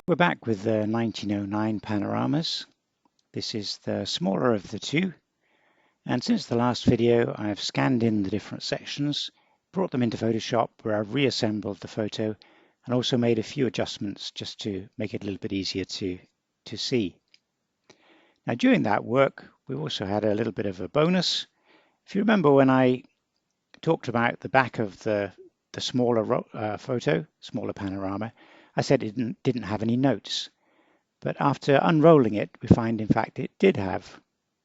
We're back with the 1909 panoramas. This is the smaller of the two, and since the last video I've scanned in the different sections, brought them into Photoshop where I've reassembled the photo and also made a few adjustments just to make it a little bit easier to see. Now during that work we've also had a little bit of a bonus. If you remember when I talked about the back of the smaller smaller panorama, I said it didn't have any notes. But after unrolling it, we find, in fact, it did have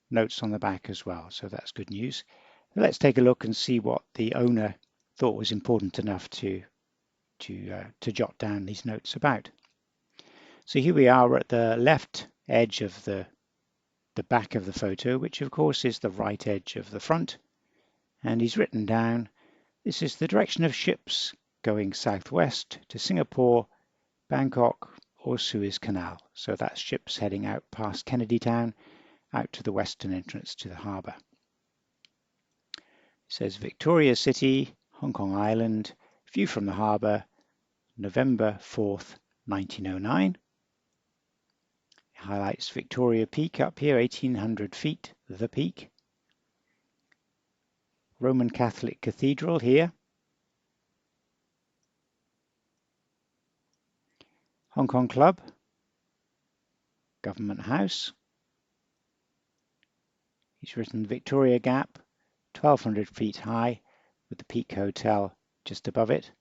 notes on the back as well. So that's good news. So let's take a look and see what the owner thought was important enough to jot down these notes about. So here we are at the left edge of the back of the photo, which of course is the right edge of the front. And he's written down, this is the direction of ships going southwest to Singapore, Bangkok, or Suez Canal. So that's ships heading out past Kennedy Town, out to the western entrance to the harbour. It says Victoria City, Hong Kong Island, view from the harbour, November 4th, 1909. It highlights Victoria Peak up here, 1800 feet, the peak. Roman Catholic Cathedral here. Hong Kong Club, Government House. He's written Victoria Gap, 1200 feet high, with the Peak Hotel just above it.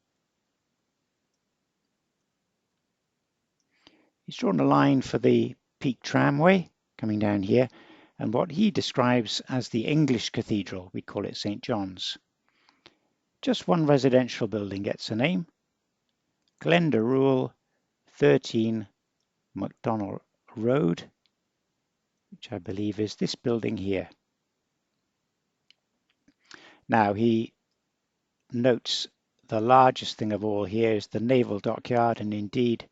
He's drawn a line for the Peak Tramway coming down here, and what he describes as the English Cathedral, we call it St. John's. Just one residential building gets a name, Glenda Rule, 13 McDonald Road, which I believe is this building here. Now he notes the largest thing of all here is the naval dockyard, and indeed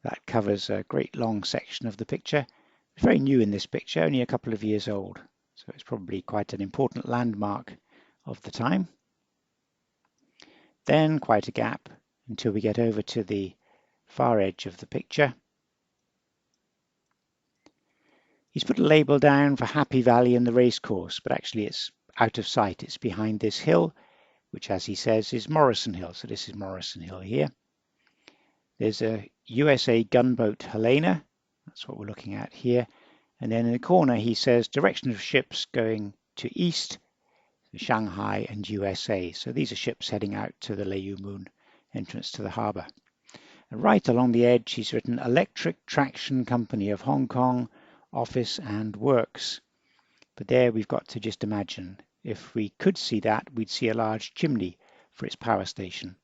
that covers a great long section of the picture. It's very new in this picture, only a couple of years old, so it's probably quite an important landmark of the time. Then quite a gap until we get over to the far edge of the picture. He's put a label down for Happy Valley and the racecourse, but actually it's out of sight. It's behind this hill, which, as he says, is Morrison Hill. So this is Morrison Hill here. There's a USA gunboat Helena. That's what we're looking at here. And then in the corner, he says direction of ships going to east, Shanghai and USA. So these are ships heading out to the Lei Moon entrance to the harbour. And right along the edge, he's written Electric Traction Company of Hong Kong, Office and Works. But there we've got to just imagine. If we could see that, we'd see a large chimney for its power station.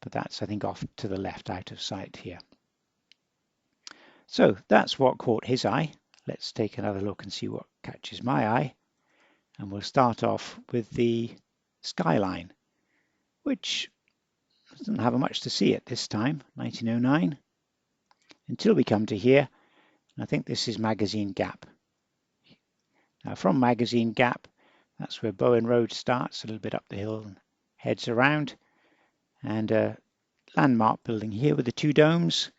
But that's, I think, off to the left, out of sight here. So that's what caught his eye. Let's take another look and see what catches my eye. And we'll start off with the skyline, which doesn't have much to see at this time, 1909, until we come to here. And I think this is Magazine Gap. Now from Magazine Gap, that's where Bowen Road starts, a little bit up the hill and heads around. And a landmark building here with the two domes.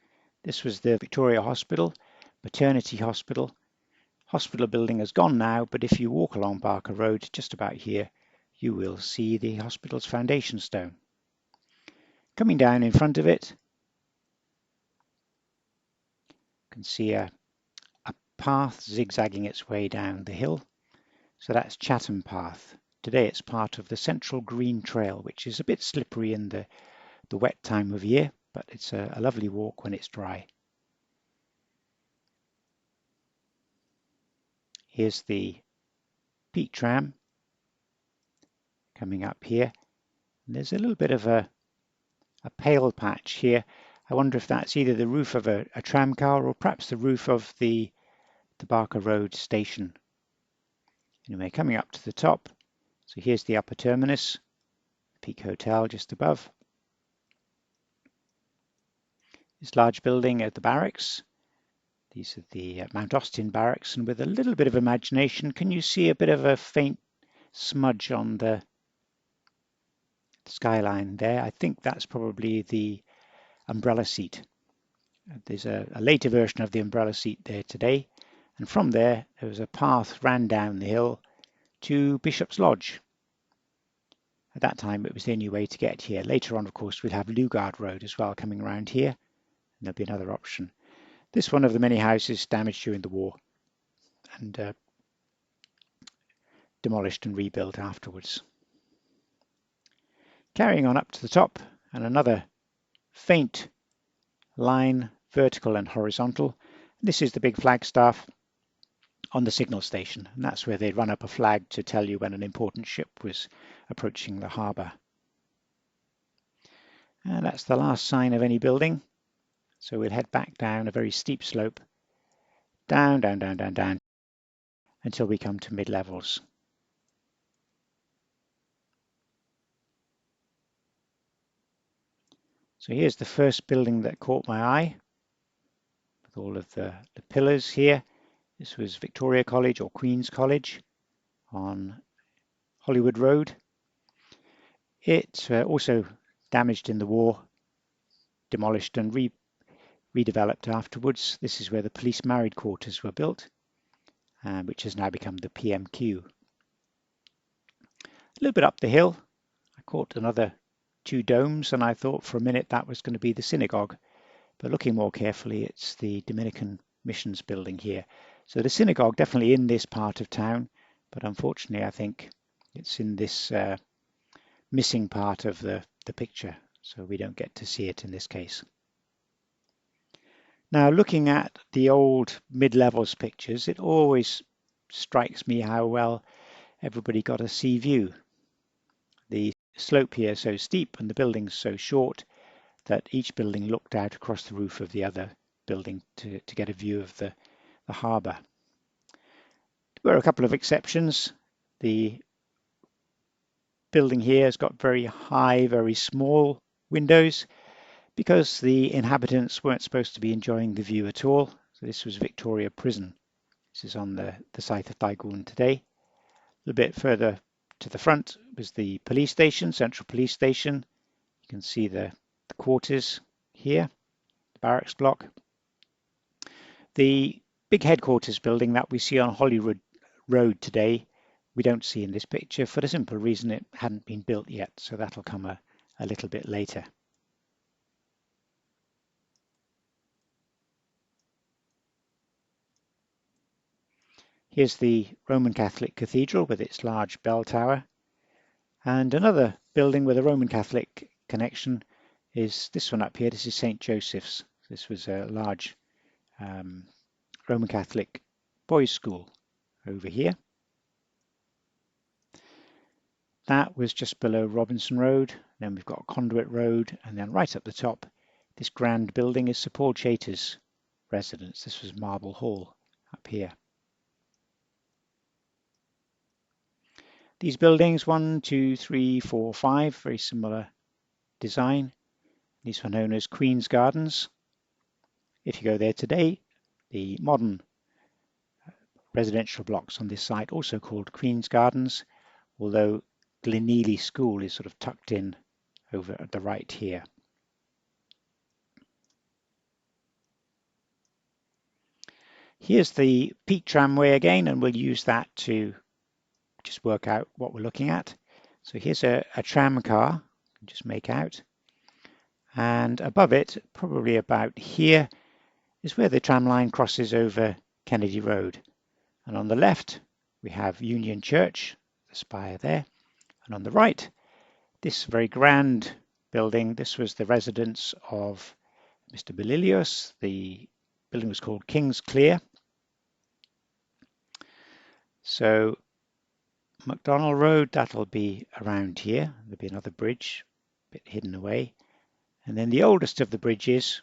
This was the Victoria Hospital, Maternity Hospital. Hospital building has gone now, but if you walk along Barker Road, just about here, you will see the hospital's foundation stone. Coming down in front of it, you can see a path zigzagging its way down the hill. So that's Chatham Path. Today it's part of the Central Green Trail, which is a bit slippery in the wet time of year, but it's a lovely walk when it's dry. Here's the Peak Tram coming up here. And there's a little bit of a pale patch here. I wonder if that's either the roof of a tram car or perhaps the roof of the Barker Road station. Anyway, coming up to the top, so here's the upper terminus, Peak Hotel just above. This large building at the barracks. These are the Mount Austin barracks, and with a little bit of imagination, can you see a bit of a faint smudge on the skyline there? I think that's probably the umbrella seat There's a later version of the umbrella seat there today, and from there was a path ran down the hill to Bishop's Lodge. At that time it was the only way to get here. Later on, of course, we'll have Lugard Road as well coming around here, and there'll be another option. This one of the many houses damaged during the war and demolished and rebuilt afterwards. Carrying on up to the top, and another faint line, vertical and horizontal. This is the big flagstaff on the signal station, and that's where they'd run up a flag to tell you when an important ship was approaching the harbour. And that's the last sign of any building. So we'll head back down a very steep slope, down, down, down, down, down, until we come to mid-levels. So here's the first building that caught my eye, with all of the pillars here. This was Victoria College, or Queen's College, on Hollywood Road. It also damaged in the war, demolished and redeveloped afterwards. This is where the police married quarters were built, which has now become the PMQ. A little bit up the hill, I caught another two domes, and I thought for a minute that was going to be the synagogue. But looking more carefully, it's the Dominican Missions building here. So the synagogue definitely in this part of town, but unfortunately I think it's in this missing part of the picture, so we don't get to see it in this case. Now, looking at the old mid-levels pictures, it always strikes me how well everybody got a sea view. The slope here is so steep and the building's so short that each building looked out across the roof of the other building to get a view of the harbour. There were a couple of exceptions. The building here has got very high, very small windows because the inhabitants weren't supposed to be enjoying the view at all. So this was Victoria Prison. This is on the site of Daegun today. A little bit further to the front was the police station, Central Police Station. You can see the quarters here, the barracks block. The big headquarters building that we see on Hollywood Road today, we don't see in this picture for the simple reason it hadn't been built yet, so that'll come a little bit later. Here's the Roman Catholic Cathedral with its large bell tower. And another building with a Roman Catholic connection is this one up here. This is St. Joseph's. This was a large Roman Catholic boys' school over here. That was just below Robinson Road. Then we've got Conduit Road, and then right up the top, this grand building is Sir Paul Chater's residence. This was Marble Hall up here. These buildings, 1, 2, 3, 4, 5, very similar design. These were known as Queen's Gardens. If you go there today, the modern residential blocks on this site also called Queen's Gardens, although Glenealy School is sort of tucked in over at the right here. Here's the Peak Tramway again, and we'll use that to just work out what we're looking at. So here's a tram car, you can just make out. And above it, probably about here, is where the tram line crosses over Kennedy Road. And on the left, we have Union Church, the spire there. And on the right, this very grand building, this was the residence of Mr. Belilios. The building was called King's Clear. So McDonald Road, that'll be around here. There'll be another bridge, a bit hidden away. And then the oldest of the bridges,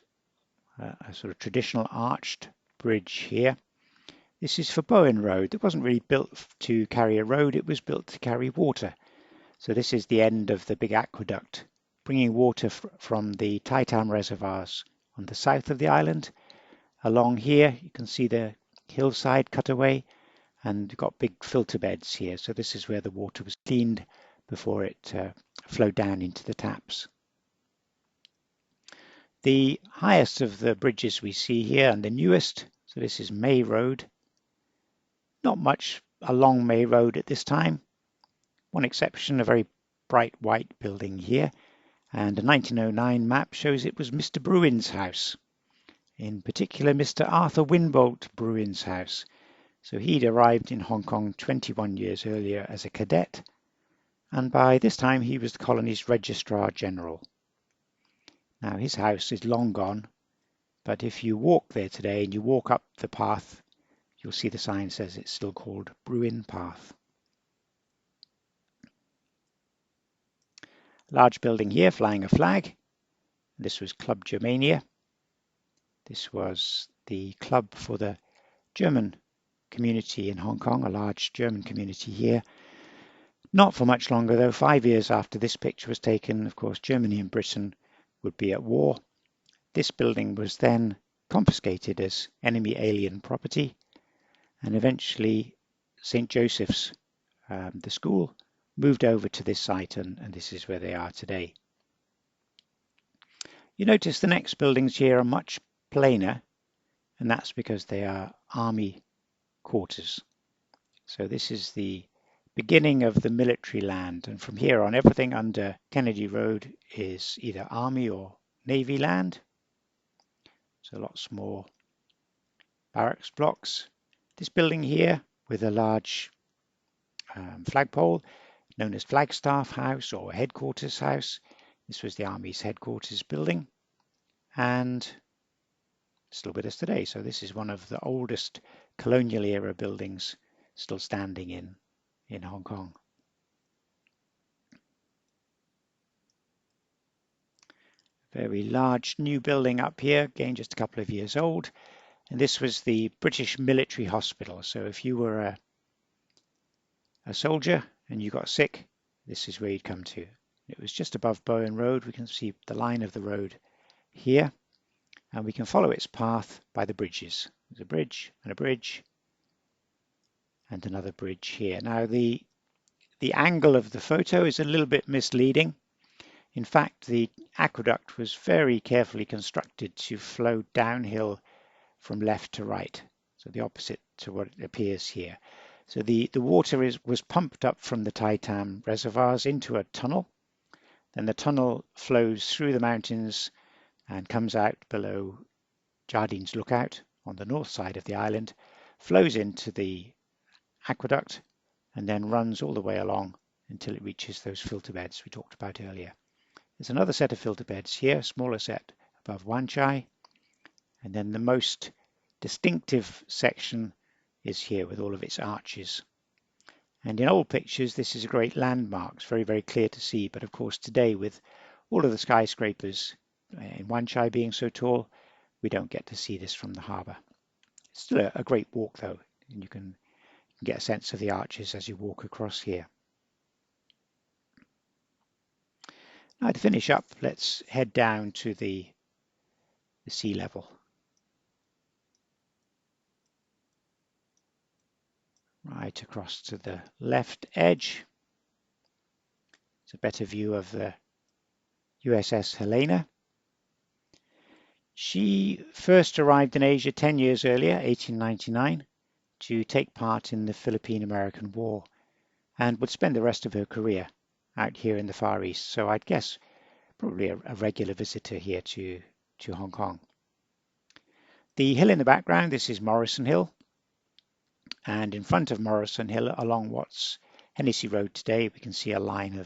a sort of traditional arched bridge here. This is for Bowen Road. It wasn't really built to carry a road, it was built to carry water. So this is the end of the big aqueduct, bringing water from the Taitam reservoirs on the south of the island. Along here, you can see the hillside cut away, and you've got big filter beds here. So this is where the water was cleaned before it flowed down into the taps. The highest of the bridges we see here and the newest, so this is May Road. Not much along May Road at this time. One exception, a very bright white building here, and a 1909 map shows it was Mr. Bruin's house. In particular, Mr. Arthur Winbolt Bruin's house. So he'd arrived in Hong Kong 21 years earlier as a cadet, and by this time he was the colony's Registrar General. Now his house is long gone, but if you walk there today and you walk up the path, you'll see the sign says it's still called Bruin Path. Large building here flying a flag. This was Club Germania. This was the club for the German community in Hong Kong, a large German community here. Not for much longer though. 5 years after this picture was taken, of course, Germany and Britain would be at war. This building was then confiscated as enemy alien property, and eventually St. Joseph's, the school, moved over to this site, and this is where they are today. You notice the next buildings here are much plainer, and that's because they are army quarters. So this is the beginning of the military land, and from here on everything under Kennedy Road is either army or navy land. So lots more barracks blocks. This building here with a large flagpole known as Flagstaff House or Headquarters House. This was the Army's headquarters building and still with us today. So this is one of the oldest colonial era buildings still standing in Hong Kong. Very large new building up here, again just a couple of years old. And this was the British Military Hospital. So if you were a soldier and you got sick, this is where you'd come to. It was just above Bowen Road. We can see the line of the road here, and we can follow its path by the bridges. There's a bridge and a bridge and another bridge here. Now the angle of the photo is a little bit misleading. In fact, the aqueduct was very carefully constructed to flow downhill from left to right, so the opposite to what it appears here. So the water was pumped up from the Tai Tam reservoirs into a tunnel. Then the tunnel flows through the mountains and comes out below Jardines Lookout on the north side of the island, flows into the aqueduct, and then runs all the way along until it reaches those filter beds we talked about earlier. There's another set of filter beds here, smaller set above Wan Chai, and then the most distinctive section is here with all of its arches. And in old pictures, this is a great landmark. It's very, very clear to see. But of course, today with all of the skyscrapers in Wan Chai being so tall, we don't get to see this from the harbour. It's still a great walk though, and you can get a sense of the arches as you walk across here. Now to finish up, let's head down to the sea level. Right across to the left edge. It's a better view of the USS Helena. She first arrived in Asia 10 years earlier, 1899, to take part in the Philippine-American War, and would spend the rest of her career out here in the Far East. So I'd guess probably a regular visitor here to Hong Kong. The hill in the background, this is Morrison Hill. And in front of Morrison Hill, along what's Hennessy Road today, we can see a line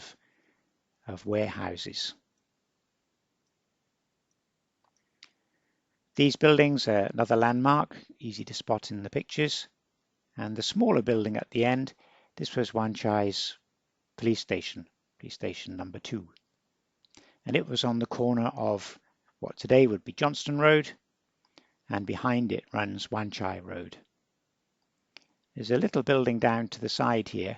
of warehouses. These buildings are another landmark, easy to spot in the pictures. And the smaller building at the end, this was Wan Chai's police station number 2. And it was on the corner of what today would be Johnston Road, and behind it runs Wan Chai Road. There's a little building down to the side here,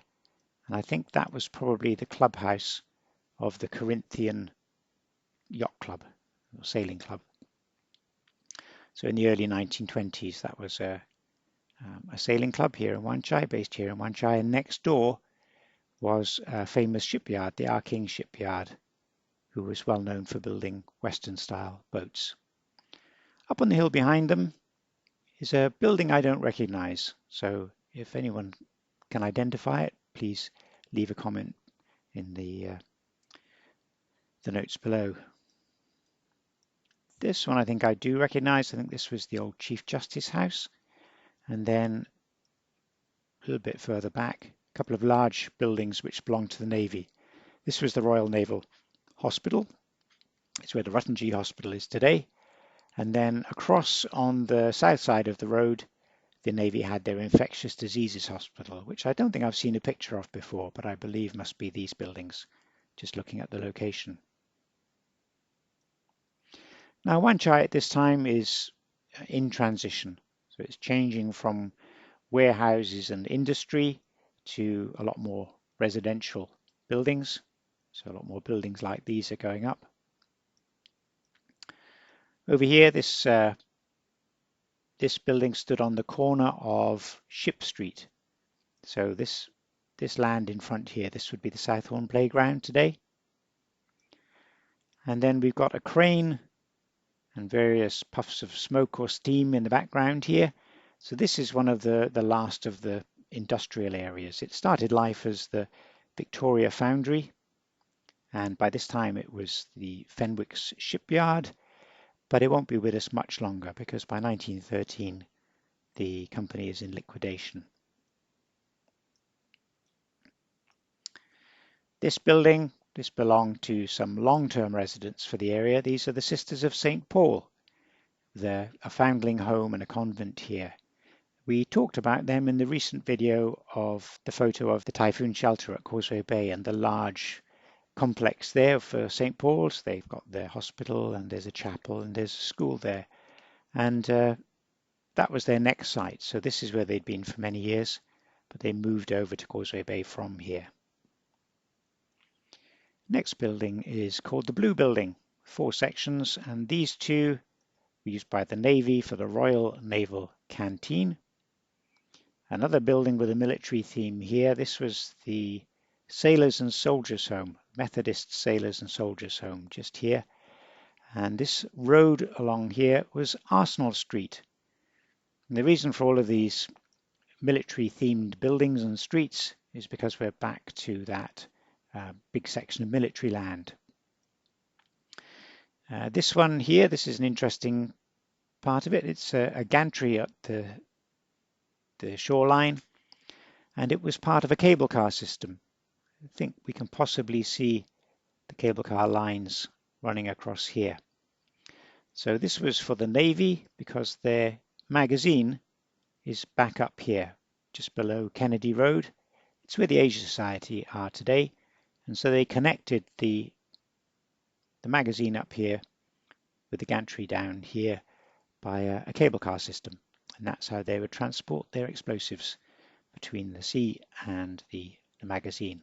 and I think that was probably the clubhouse of the Corinthian Yacht Club, or Sailing Club. So in the early 1920s, that was a sailing club here in Wan Chai, based here in Wan Chai, and next door was a famous shipyard, the Ah King Shipyard, who was well known for building Western-style boats. Up on the hill behind them is a building I don't recognize, so if anyone can identify it, please leave a comment in the notes below. This one I think I do recognize. I think this was the old Chief Justice House. And then a little bit further back, a couple of large buildings which belonged to the Navy. This was the Royal Naval Hospital. It's where the Ruttenjee Hospital is today. And then across on the south side of the road, the Navy had their infectious diseases hospital, which I don't think I've seen a picture of before, but I believe must be these buildings, just looking at the location. Now, Wan Chai at this time is in transition. So it's changing from warehouses and industry to a lot more residential buildings. So a lot more buildings like these are going up. Over here, this building stood on the corner of Ship Street. So this land in front here, this would be the Southbourne Playground today. And then we've got a crane and various puffs of smoke or steam in the background here. So this is one of the last of the industrial areas. It started life as the Victoria Foundry, and by this time it was the Fenwick's shipyard, but it won't be with us much longer because by 1913 the company is in liquidation. This building, this belonged to some long-term residents for the area. These are the Sisters of St. Paul. They're a foundling home and a convent here. We talked about them in the recent video of the photo of the typhoon shelter at Causeway Bay and the large complex there for St. Paul's. They've got their hospital and there's a chapel and there's a school there. And that was their next site. So this is where they'd been for many years, but they moved over to Causeway Bay from here. Next building is called the Blue Building, 4 sections, and these two were used by the Navy for the Royal Naval Canteen. Another building with a military theme here. This was the Sailors and Soldiers Home, Methodist Sailors and Soldiers Home, just here. And this road along here was Arsenal Street. And the reason for all of these military themed buildings and streets is because we're back to that big section of military land. This one here, this is an interesting part of it. It's a gantry at the shoreline, and it was part of a cable car system. I think we can possibly see the cable car lines running across here. So this was for the Navy because their magazine is back up here, just below Kennedy Road. It's where the Asia Society are today. And so they connected the magazine up here with the gantry down here by a cable car system. And that's how they would transport their explosives between the sea and the magazine.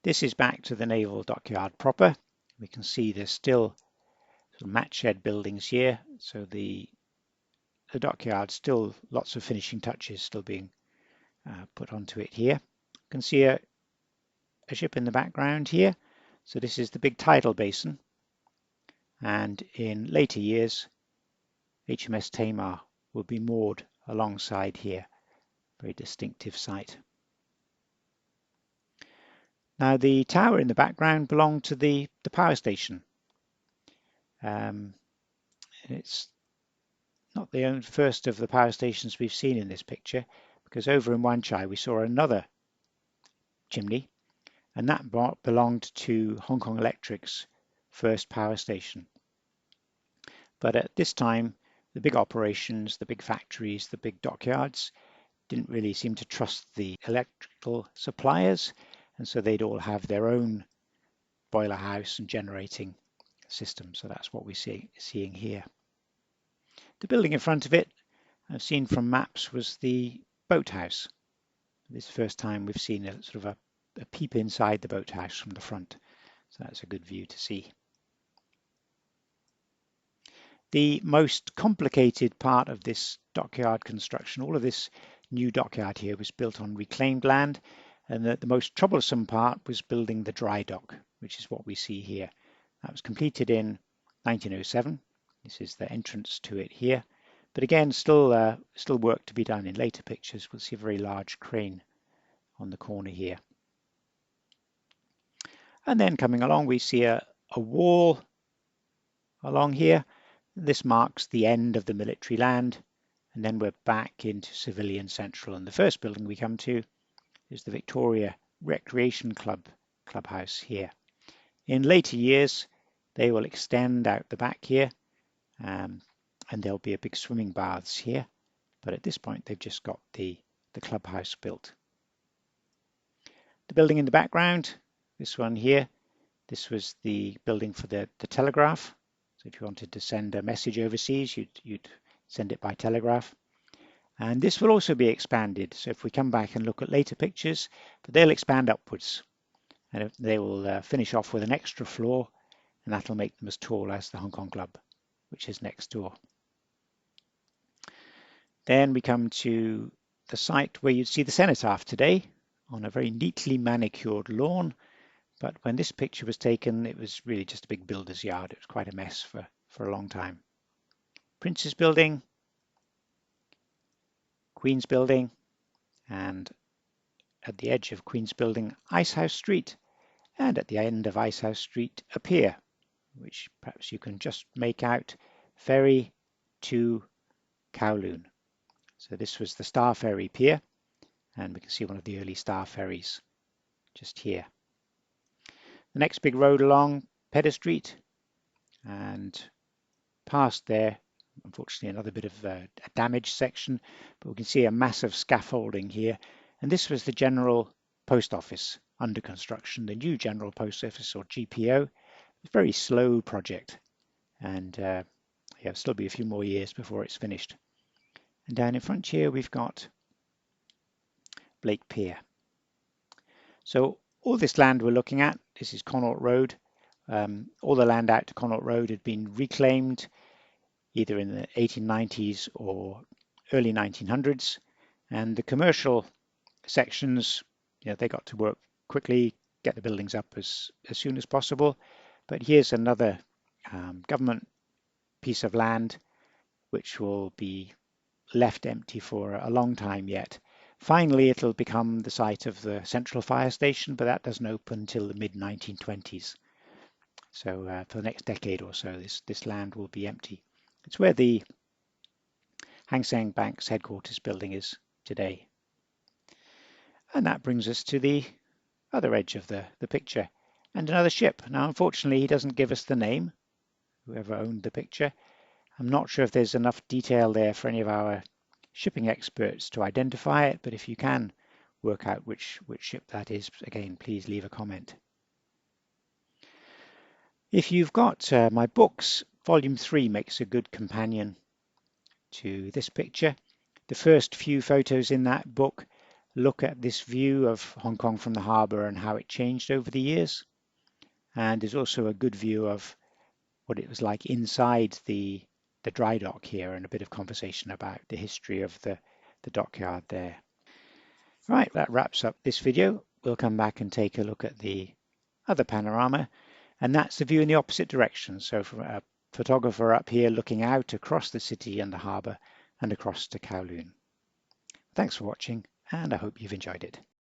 This is back to the naval dockyard proper. We can see there's still some match shed buildings here. So the dockyard, still lots of finishing touches still being put onto it here. You can see a ship in the background here. So this is the big tidal basin. And in later years, HMS Tamar will be moored alongside here. Very distinctive sight. Now the tower in the background belonged to the power station. It's not the first of the power stations we've seen in this picture, because over in Wan Chai we saw another chimney, and that belonged to Hong Kong Electric's first power station. But at this time, the big operations, the big factories, the big dockyards didn't really seem to trust the electrical suppliers, and so they'd all have their own boiler house and generating system. So that's what we're seeing here. The building in front of it, I've seen from maps, was the boathouse. This is the first time we've seen a sort of a peep inside the boathouse from the front. So that's a good view to see. The most complicated part of this dockyard construction, all of this new dockyard here was built on reclaimed land, And the most troublesome part was building the dry dock, which is what we see here. That was completed in 1907. This is the entrance to it here. But again, still work to be done. In later pictures, we'll see a very large crane on the corner here. And then coming along, we see a wall along here. This marks the end of the military land. And then we're back into civilian central. And the first building we come to is the Victoria Recreation Clubhouse here. In later years, they will extend out the back here, and there'll be a big swimming baths here. But at this point, they've just got the clubhouse built. The building in the background, this one here, this was the building for the telegraph. So if you wanted to send a message overseas, you'd send it by telegraph. And this will also be expanded. So if we come back and look at later pictures, but they'll expand upwards. And they will finish off with an extra floor, and that'll make them as tall as the Hong Kong Club, which is next door. Then we come to the site where you'd see the cenotaph today on a very neatly manicured lawn. But when this picture was taken, it was really just a big builder's yard. It was quite a mess for a long time. Prince's Building, Queen's Building, and at the edge of Queen's Building, Icehouse Street, and at the end of Icehouse Street, a pier, which perhaps you can just make out, ferry to Kowloon. So this was the Star Ferry Pier, and we can see one of the early Star Ferries just here. The next big road along, Pedder Street, and past there, unfortunately another bit of a damaged section, but we can see a massive scaffolding here. And this was the General Post Office under construction, the new General Post Office, or GPO. It's a very slow project, and it'll still be a few more years before it's finished. And down in front here, we've got Blake Pier. So all this land we're looking at, this is Connaught Road. All the land out to Connaught Road had been reclaimed either in the 1890s or early 1900s. And the commercial sections, they got to work quickly, get the buildings up as soon as possible. But here's another government piece of land which will be left empty for a long time yet. Finally, it'll become the site of the Central Fire Station, but that doesn't open until the mid-1920s. So for the next decade or so, this land will be empty. It's where the Hang Seng Bank's headquarters building is today. And that brings us to the other edge of the picture, and another ship. Now, unfortunately, he doesn't give us the name, whoever owned the picture. I'm not sure if there's enough detail there for any of our shipping experts to identify it, but if you can work out which ship that is, again, please leave a comment. If you've got my books, Volume 3 makes a good companion to this picture. The first few photos in that book look at this view of Hong Kong from the harbour and how it changed over the years. And there's also a good view of what it was like inside the dry dock here, and a bit of conversation about the history of the dockyard there. Right, that wraps up this video. We'll come back and take a look at the other panorama, and that's the view in the opposite direction. So from a photographer up here looking out across the city and the harbour and across to Kowloon. Thanks for watching, and I hope you've enjoyed it.